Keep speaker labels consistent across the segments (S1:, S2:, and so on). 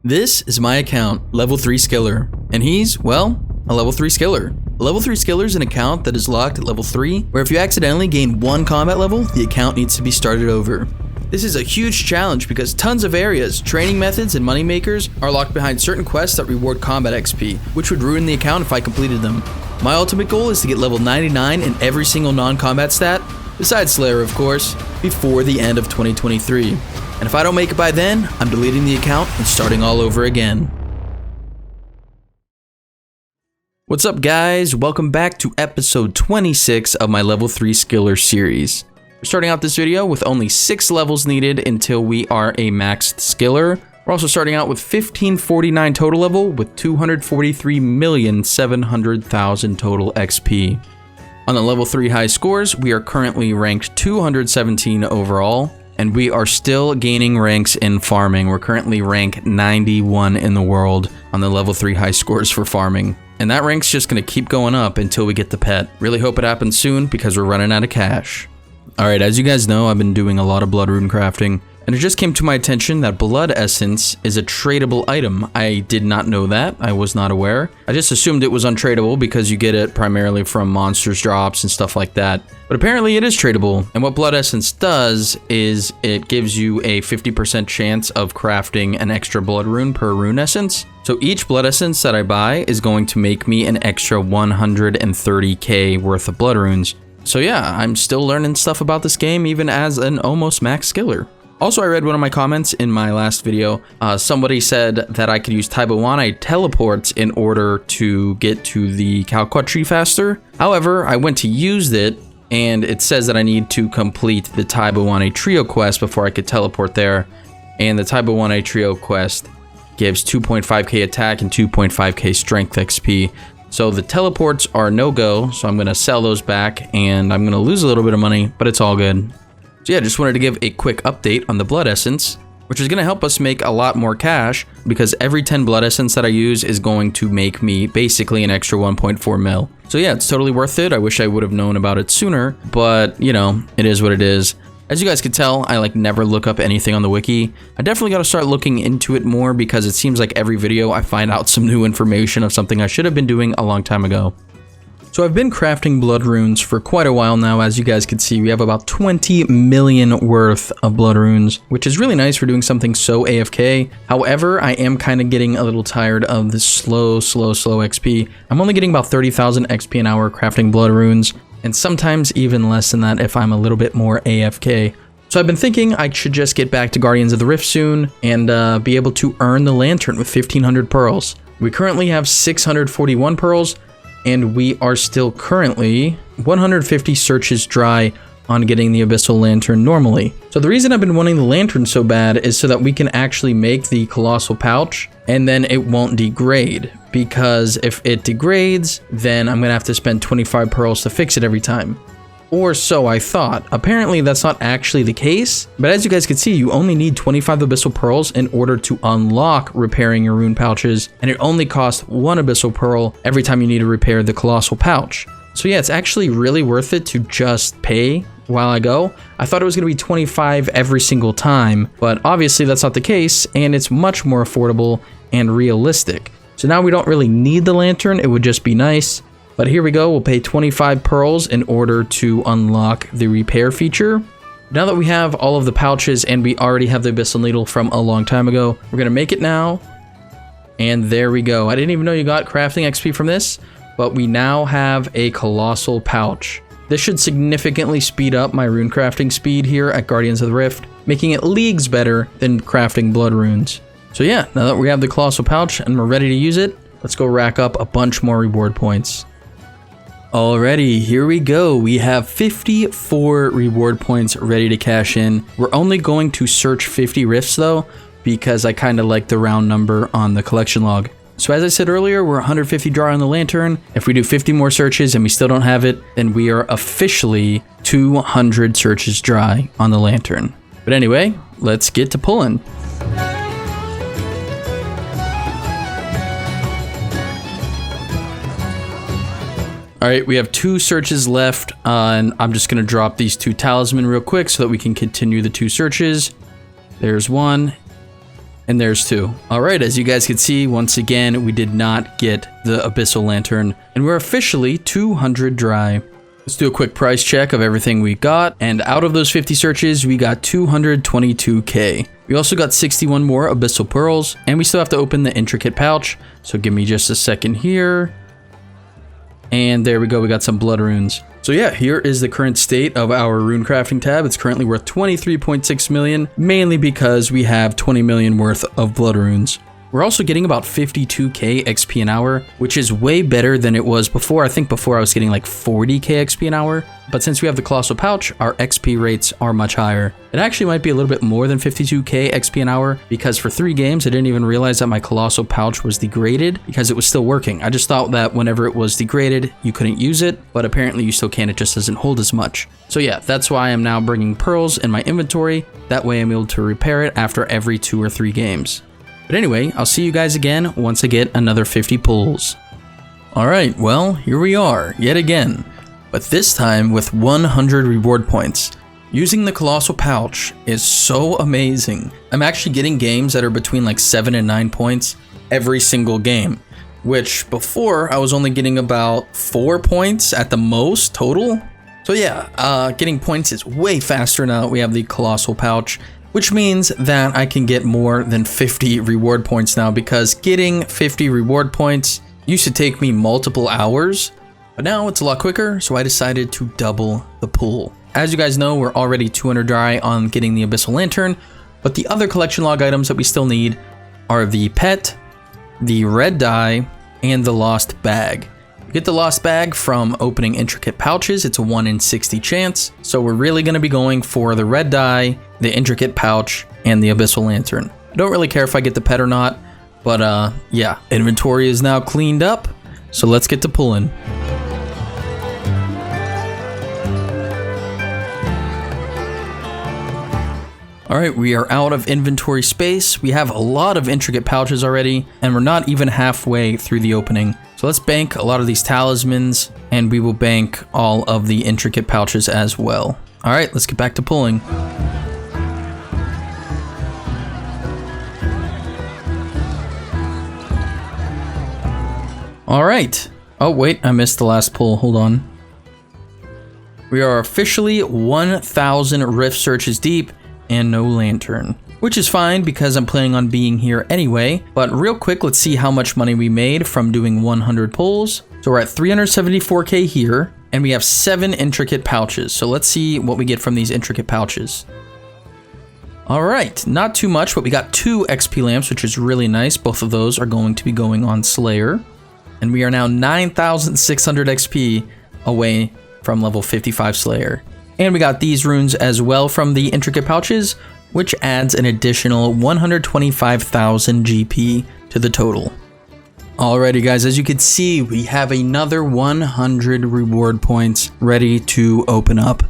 S1: This is my account, Level 3 Skiller, and he's, well, a Level 3 Skiller. A Level 3 Skiller is an account that is locked at Level 3, where if you accidentally gain one combat level, the account needs to be started over. This is a huge challenge because tons of areas, training methods, and moneymakers are locked behind certain quests that reward combat XP, which would ruin the account if I completed them. My ultimate goal is to get level 99 in every single non-combat stat, besides Slayer of course, before the end of 2023. And if I don't make it by then, I'm deleting the account and starting all over again. What's up guys, welcome back to episode 26 of my Level 3 Skiller Series. We're starting out this video with only 6 levels needed until we are a maxed Skiller. We're also starting out with 1549 total level with 243,700,000 total XP. On the level 3 high scores, we are currently ranked 217 overall. And we are still gaining ranks in farming. We're currently rank 91 in the world on the level 3 high scores for farming. And that rank's just gonna keep going up until we get the pet. Really hope it happens soon because we're running out of cash. Alright, as you guys know, I've been doing a lot of blood rune crafting. And it just came to my attention that blood essence is a tradable item. I did not know that. I was not aware. I just assumed it was untradable because you get it primarily from monsters drops and stuff like that. But apparently it is tradable. And what blood essence does is it gives you a 50% chance of crafting an extra blood rune per rune essence. So each blood essence that I buy is going to make me an extra 130k worth of blood runes. So yeah, I'm still learning stuff about this game even as an almost max skiller. Also, I read one of my comments in my last video. Somebody said that I could use Taibawanai teleports in order to get to the Calquat tree faster. However, I went to use it, and it says that I need to complete the Taibawanai trio quest before I could teleport there. And the Taibawanai trio quest gives 2.5k attack and 2.5k strength XP. So the teleports are no-go, so I'm going to sell those back, and I'm going to lose a little bit of money, but it's all good. So yeah, just wanted to give a quick update on the blood essence, which is going to help us make a lot more cash because every 10 blood essence that I use is going to make me basically an extra 1.4 mil. So yeah, it's totally worth it. I wish I would have known about it sooner, but you know, it is what it is. As you guys can tell, I never look up anything on the wiki. I definitely got to start looking into it more because it seems like every video I find out some new information of something I should have been doing a long time ago. So I've been crafting blood runes for quite a while now. As you guys can see, we have about 20 million worth of blood runes, which is really nice for doing something so AFK. However, I am kind of getting a little tired of the slow XP. I'm only getting about 30,000 XP an hour crafting blood runes, and sometimes even less than that if I'm a little bit more AFK. So I've been thinking I should just get back to Guardians of the Rift soon and be able to earn the lantern with 1,500 pearls. We currently have 641 pearls, and we are still currently 150 searches dry on getting the Abyssal Lantern normally. So the reason I've been wanting the lantern so bad is so that we can actually make the Colossal Pouch and then it won't degrade. Because if it degrades, then I'm gonna have to spend 25 pearls to fix it every time. Or so I thought. Apparently that's not actually the case, but as you guys can see, you only need 25 Abyssal Pearls in order to unlock repairing your rune pouches, and it only costs 1 Abyssal Pearl every time you need to repair the Colossal Pouch. So yeah, it's actually really worth it to just pay while I go. I thought it was going to be 25 every single time, but obviously that's not the case, and it's much more affordable and realistic. So now we don't really need the lantern, it would just be nice. But here we go, we'll pay 25 pearls in order to unlock the repair feature. Now that we have all of the pouches and we already have the Abyssal Needle from a long time ago, we're gonna make it now. And there we go. I didn't even know you got crafting XP from this, but we now have a Colossal Pouch. This should significantly speed up my rune crafting speed here at Guardians of the Rift, making it leagues better than crafting blood runes. So yeah, now that we have the Colossal Pouch and we're ready to use it, let's go rack up a bunch more reward points. Alrighty, here we go. We have 54 reward points ready to cash in. We're only going to search 50 rifts though, because I kind of like the round number on the collection log. So as I said earlier, we're 150 dry on the lantern. If we do 50 more searches and we still don't have it, then we are officially 200 searches dry on the lantern. But anyway, let's get to pulling. All right, we have 2 searches left, and I'm just gonna drop these 2 talisman real quick so that we can continue the 2 searches. There's 1, And there's 2. All right, as you guys can see, once again, we did not get the Abyssal Lantern, and we're officially 200 dry. Let's do a quick price check of everything we got, and out of those 50 searches, we got 222k. We also got 61 more Abyssal Pearls, and we still have to open the intricate pouch, so give me just a second here. And there we go, we got some blood runes. So yeah, here is the current state of our Runecrafting tab. It's currently worth 23.6 million, mainly because we have 20 million worth of blood runes. We're also getting about 52k XP an hour, which is way better than it was before. I think before I was getting like 40k XP an hour, but since we have the Colossal Pouch, our XP rates are much higher. It actually might be a little bit more than 52k XP an hour, because for 3 games, I didn't even realize that my Colossal Pouch was degraded because it was still working. I just thought that whenever it was degraded, you couldn't use it, but apparently you still can, it just doesn't hold as much. So yeah, that's why I'm now bringing pearls in my inventory. That way I'm able to repair it after every 2 or 3 games. But anyway, I'll see you guys again once I get another 50 pulls. Alright, well, here we are, yet again. But this time with 100 reward points. Using the Colossal Pouch is so amazing. I'm actually getting games that are between like 7 and 9 points every single game. Which before, I was only getting about 4 points at the most total. So yeah, getting points is way faster now that we have the Colossal Pouch. Which means that I can get more than 50 reward points now, because getting 50 reward points used to take me multiple hours, but now it's a lot quicker, so I decided to double the pool. As you guys know, we're already 200 dry on getting the Abyssal Lantern, but the other collection log items that we still need are the pet, the red dye, and the lost bag. You get the lost bag from opening intricate pouches. It's a 1 in 60 chance. So we're really going to be going for the red dye, the intricate pouch, and the Abyssal Lantern. I don't really care if I get the pet or not, but yeah, inventory is now cleaned up. So let's get to pulling. All right, we are out of inventory space. We have a lot of intricate pouches already, and we're not even halfway through the opening. So let's bank a lot of these talismans, and we will bank all of the intricate pouches as well. All right, let's get back to pulling. All right. Oh, wait, I missed the last pull. Hold on. We are officially 1,000 rift searches deep and no lantern, which is fine because I'm planning on being here anyway. But real quick, let's see how much money we made from doing 100 pulls. So we're at 374k here, and we have 7 intricate pouches. So let's see what we get from these intricate pouches. All right, not too much, but we got 2 XP lamps, which is really nice. Both of those are going to be going on Slayer. And we are now 9,600 XP away from level 55 Slayer. And we got these runes as well from the intricate pouches, which adds an additional 125,000 GP to the total. Alrighty guys, as you can see, we have another 100 reward points ready to open up.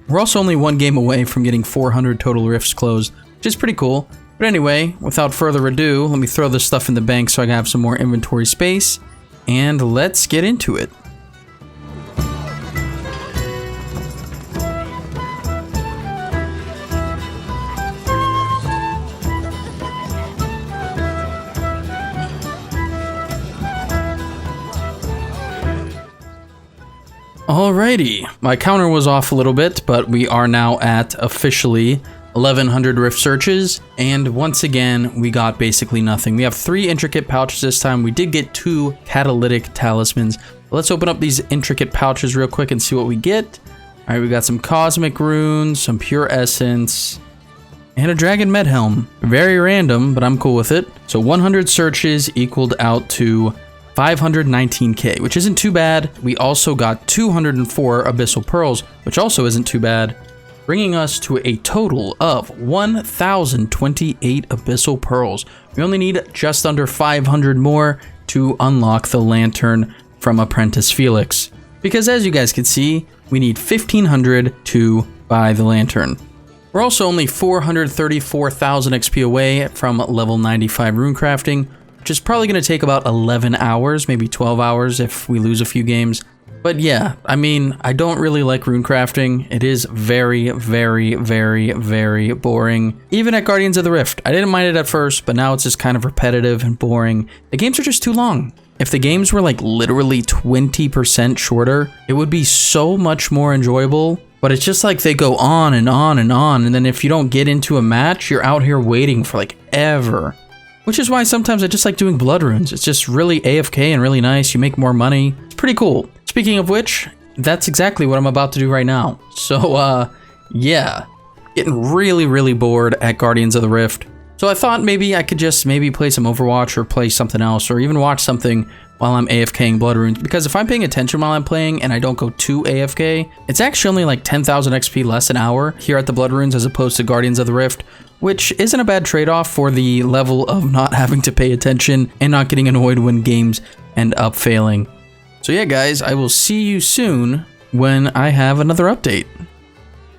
S1: We're also only 1 game away from getting 400 total rifts closed, which is pretty cool. But anyway, without further ado, let me throw this stuff in the bank so I can have some more inventory space, and let's get into it. Alrighty, my counter was off a little bit, but we are now at officially 1,100 rift searches, and once again, we got basically nothing. We have 3 intricate pouches this time. We did get 2 catalytic talismans. Let's open up these intricate pouches real quick and see what we get. Alright, we got some cosmic runes, some pure essence, and a dragon med helm. Very random, but I'm cool with it. So 100 searches equaled out to 519k, which isn't too bad. We also got 204 Abyssal Pearls, which also isn't too bad, bringing us to a total of 1,028 Abyssal Pearls. We only need just under 500 more to unlock the lantern from Apprentice Felix, because as you guys can see, we need 1,500 to buy the lantern. We're also only 434,000 XP away from level 95 Runecrafting, which is probably going to take about 11 hours, maybe 12 hours if we lose a few games. But yeah, I mean, I don't really like runecrafting. It is very, very, very, very boring. Even at Guardians of the Rift, I didn't mind it at first, but now it's just kind of repetitive and boring. The games are just too long. If the games were like literally 20% shorter, it would be so much more enjoyable. But it's just like they go on and on and on. And then if you don't get into a match, you're out here waiting for like ever. Which is why sometimes I just like doing blood runes. It's just really AFK and really nice. You make more money. It's pretty cool. Speaking of which, that's exactly what I'm about to do right now. So, yeah, getting really, really bored at Guardians of the Rift. So I thought maybe I could just play some Overwatch or play something else or even watch something while I'm AFKing blood runes. Because if I'm paying attention while I'm playing and I don't go too AFK, it's actually only like 10,000 XP less an hour here at the blood runes as opposed to Guardians of the Rift, which isn't a bad trade-off for the level of not having to pay attention and not getting annoyed when games end up failing. So yeah, guys, I will see you soon when I have another update.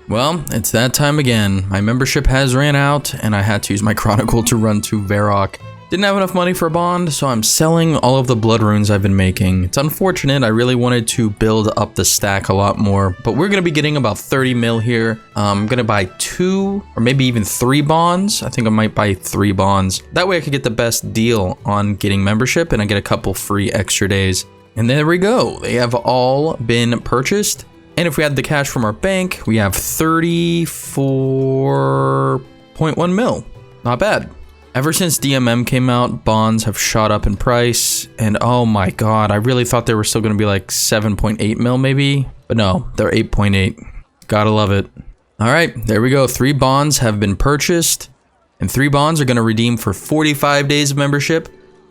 S1: Well, it's that time again. My membership has ran out, and I had to use my Chronicle to run to Varrock. Didn't have enough money for a bond, so I'm selling all of the blood runes I've been making. It's unfortunate, I really wanted to build up the stack a lot more, but we're going to be getting about 30 mil here. I'm going to buy 2 or maybe even 3 bonds. I think I might buy 3 bonds. That way I could get the best deal on getting membership, and I get a couple free extra days. And there we go. They have all been purchased. And if we had the cash from our bank, we have 34.1 mil. Not bad. Ever since DMM came out, bonds have shot up in price. And oh my god, I really thought they were still going to be like 7.8 mil maybe. But no, they're 8.8. Gotta love it. All right, there we go. 3 bonds have been purchased. And 3 bonds are going to redeem for 45 days of membership,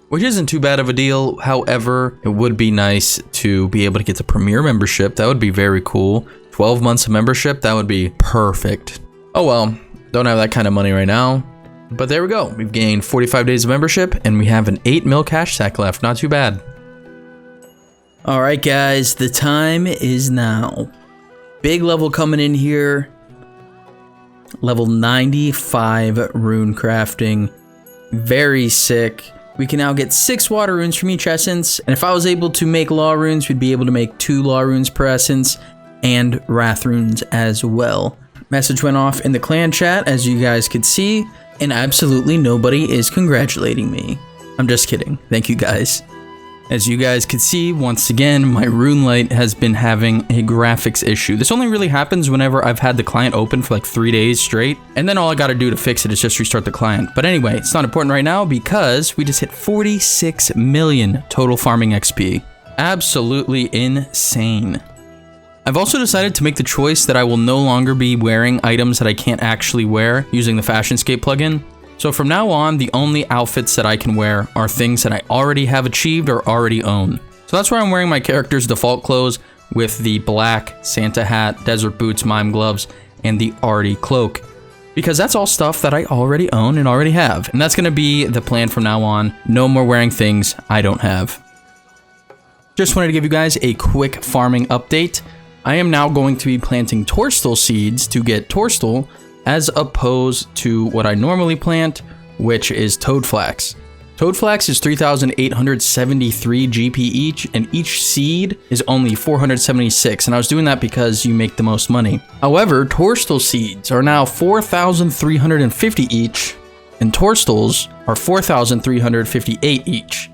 S1: which isn't too bad of a deal. However, it would be nice to be able to get the Premier membership. That would be very cool. 12 months of membership, that would be perfect. Oh well, don't have that kind of money right now. But there we go. We've gained 45 days of membership, and we have an 8 mil cash stack left. Not too bad. All right, guys, the time is now. Big level coming in here. Level 95 Runecrafting. Very sick. We can now get 6 water runes from each essence, and if I was able to make law runes, we'd be able to make 2 law runes per essence, and wrath runes as well. Message went off in the clan chat, as you guys could see, and absolutely nobody is congratulating me. I'm just kidding. Thank you guys. As you guys could see, once again, my RuneLite has been having a graphics issue. This only really happens whenever I've had the client open for like 3 days straight, and then all I gotta do to fix it is just restart the client. But anyway, it's not important right now because we just hit 46 million total farming XP. Absolutely insane. I've also decided to make the choice that I will no longer be wearing items that I can't actually wear using the Fashionscape plugin. So from now on, the only outfits that I can wear are things that I already have achieved or already own. So that's why I'm wearing my character's default clothes with the black Santa hat, desert boots, mime gloves, and the arty cloak. Because that's all stuff that I already own and already have. And that's going to be the plan from now on. No more wearing things I don't have. Just wanted to give you guys a quick farming update. I am now going to be planting Torstal seeds to get Torstal, as opposed to what I normally plant, which is Toadflax. Toadflax is 3,873 GP each, and each seed is only 476, and I was doing that because you make the most money. However, Torstal seeds are now 4,350 each, and Torstals are 4,358 each.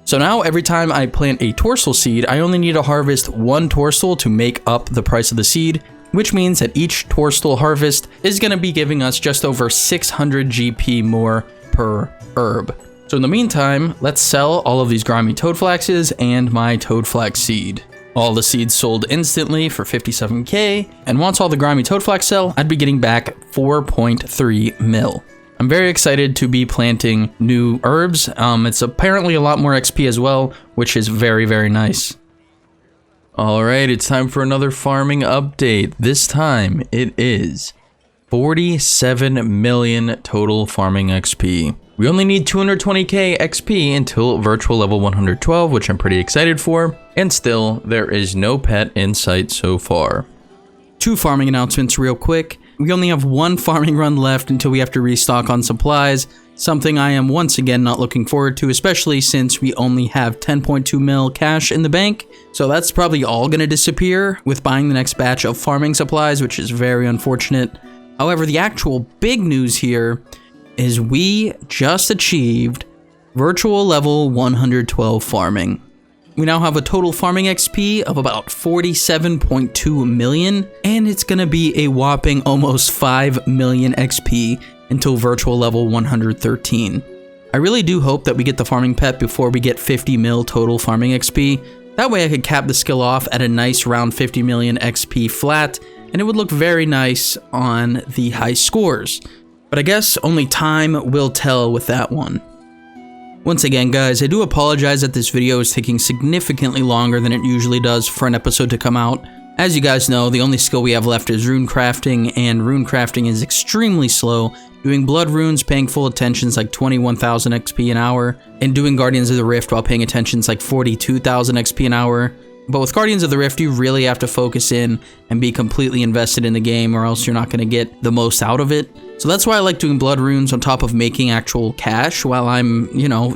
S1: So now every time I plant a Torstal seed, I only need to harvest 1 Torstal to make up the price of the seed, which means that each Torstal harvest is going to be giving us just over 600 GP more per herb. So in the meantime, let's sell all of these grimy Toadflaxes and my Toadflax seed. All the seeds sold instantly for 57k, and once all the grimy Toadflax sell, I'd be getting back 4.3 mil. I'm very excited to be planting new herbs. It's apparently a lot more XP as well, which is very, very nice. Alright, it's time for another farming update. This time, it is 47 million total farming XP. We only need 220k XP until virtual level 112, which I'm pretty excited for. And still, there is no pet in sight so far. 2 farming announcements real quick. We only have 1 farming run left until we have to restock on supplies. something I am once again not looking forward to, especially since we only have 10.2 mil cash in the bank. So that's probably all going to disappear with buying the next batch of farming supplies, which is very unfortunate. However, the actual big news here is we just achieved virtual level 112 farming. We now have a total farming XP of about 47.2 million, and it's gonna be a whopping almost 5 million XP until virtual level 113. I really do hope that we get the farming pet before we get 50 mil total farming XP. That way I could cap the skill off at a nice round 50 million XP flat, and it would look very nice on the high scores. But I guess only time will tell with that one. Once again, guys, I do apologize that this video is taking significantly longer than it usually does for an episode to come out. As you guys know, the only skill we have left is Runecrafting, and Runecrafting is extremely slow. Doing blood runes, paying full attention is like 21,000 XP an hour, and doing Guardians of the Rift while paying attention is like 42,000 XP an hour. But with Guardians of the Rift, you really have to focus in and be completely invested in the game, or else you're not going to get the most out of it. So that's why I like doing blood runes on top of making actual cash while I'm,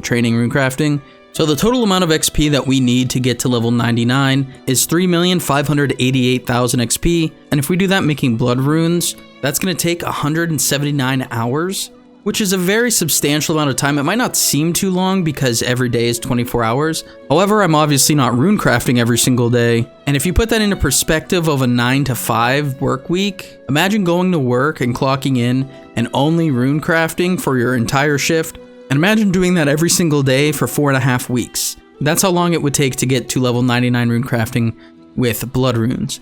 S1: training Runecrafting. So the total amount of XP that we need to get to level 99 is 3,588,000 XP. And if we do that making blood runes, that's going to take 179 hours, which is a very substantial amount of time. It might not seem too long because every day is 24 hours. However, I'm obviously not Runecrafting every single day. And if you put that into perspective of a 9 to 5 work week, imagine going to work and clocking in and only Runecrafting for your entire shift. And imagine doing that every single day for 4.5 weeks. That's how long it would take to get to level 99 Runecrafting with blood runes.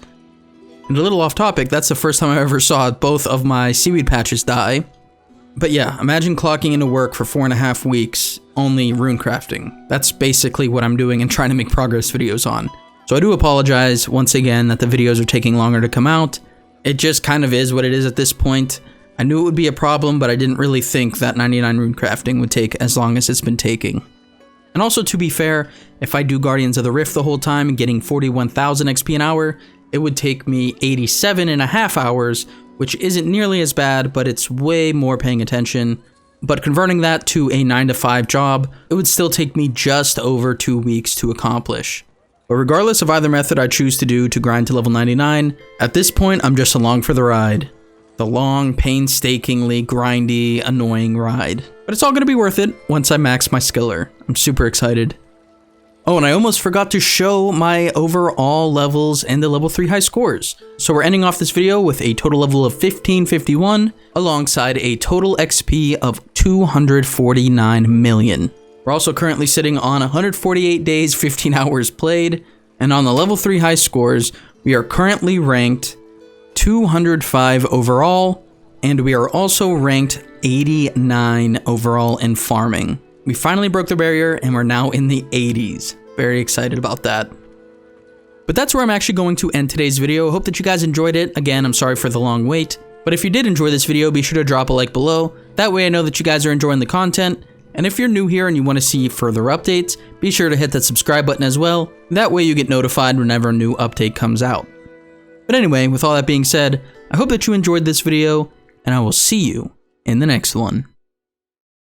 S1: And a little off topic, that's the first time I ever saw both of my seaweed patches die. But yeah, imagine clocking into work for 4.5 weeks, only Runecrafting. That's basically what I'm doing and trying to make progress videos on. So I do apologize once again that the videos are taking longer to come out. It just kind of is what it is at this point. I knew it would be a problem, but I didn't really think that 99 Runecrafting would take as long as it's been taking. And also, to be fair, if I do Guardians of the Rift the whole time and getting 41,000 XP an hour, it would take me 87.5 hours, which isn't nearly as bad, but it's way more paying attention. But converting that to a 9 to 5 job, it would still take me just over 2 weeks to accomplish. But regardless of either method I choose to do to grind to level 99, at this point I'm just along for the ride. The long, painstakingly grindy, annoying ride. But it's all going to be worth it once I max my skiller. I'm super excited. Oh, and I almost forgot to show my overall levels and the level 3 high scores. So we're ending off this video with a total level of 1551 alongside a total XP of 249 million. We're also currently sitting on 148 days, 15 hours played. And on the level 3 high scores, we are currently ranked 205 overall, and we are also ranked 89 overall in farming. We finally broke the barrier and we're now in the 80s. Very excited about that. But that's where I'm actually going to end today's video. Hope that you guys enjoyed it. Again, I'm sorry for the long wait. But if you did enjoy this video, be sure to drop a like below. That way I know that you guys are enjoying the content. And if you're new here and you want to see further updates, be sure to hit that subscribe button as well. That way you get notified whenever a new update comes out. But anyway, with all that being said, I hope that you enjoyed this video, and I will see you in the next one.